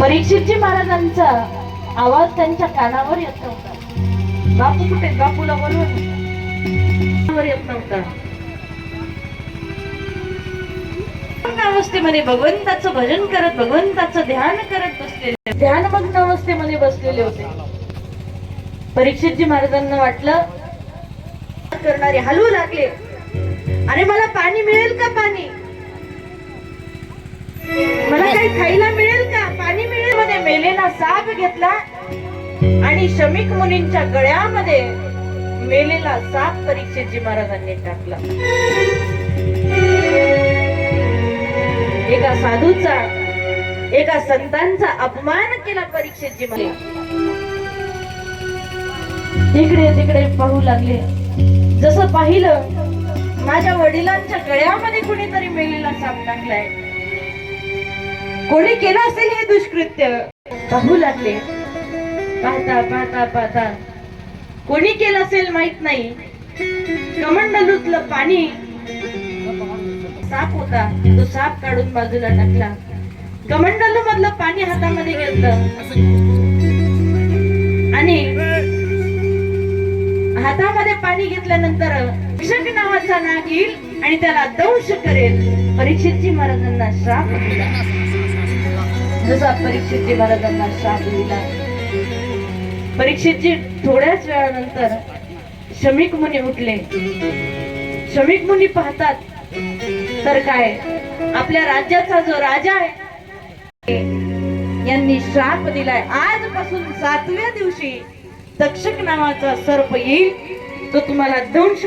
परीक्षितजी महाराजांचा आवाज त्यांच्या कानावर येत नव्हता. बापू कुठे? बापूला बोलवून येत नव्हता. अवस्थेमध्ये भगवंताचं भजन करत, भगवंताचं ध्यान करत बसलेले, ध्यानमग्न अवस्थेमध्ये बसलेले होते. परीक्षितजी महाराजांना वाटलं, करणारे हलवू लागले, अरे मला पाणी मिळेल का? पाणी मला काही खायला मिळेल का? पाणी मिळेल. मध्ये मेलेला साप घेतला आणि शमीक मुनींच्या गळ्यामध्ये मेलेला साप परीक्षितजी महाराजांनी टाकला. एका साधूचा, एका संतांचा अपमान केला परीक्षितजी महाराज. इकडे तिकडे पाहू लागले. जसं पाहिलं, माझ्या वडिलांच्या गळ्यामध्ये कुणीतरी मेलेला साप टाकलाय. कोणी केलं असेल हे दुष्कृत्य. पाहू लागले. पाहता पाहता पाहता कोणी केलं असेल माहित नाही. कमंडलूतलं पाणी, साप होता, तो साप काढून बाजूला टाकला. कमंडलू मधलं पाणी हातामध्ये घेतलं आणि हातामध्ये पाणी घेतल्यानंतर विषक नावाचा नाग येईल आणि त्याला दंश करेल. परीक्षितजी महाराजांना श्राप दिला. जसा परीक्षितजी महाराजांना श्राप दिला, परीक्षितजी थोड्याच वेळानंतर शमीक मुनी उठले. शमीक मुनी पाहतात तर काय, आपल्या राज्याचा जो राजा आहे यांनी श्राप दिलाय. आजपासून 7व्या दिवशी तक्षक नावाचा सर्प येईल, तो तुम्हाला दंश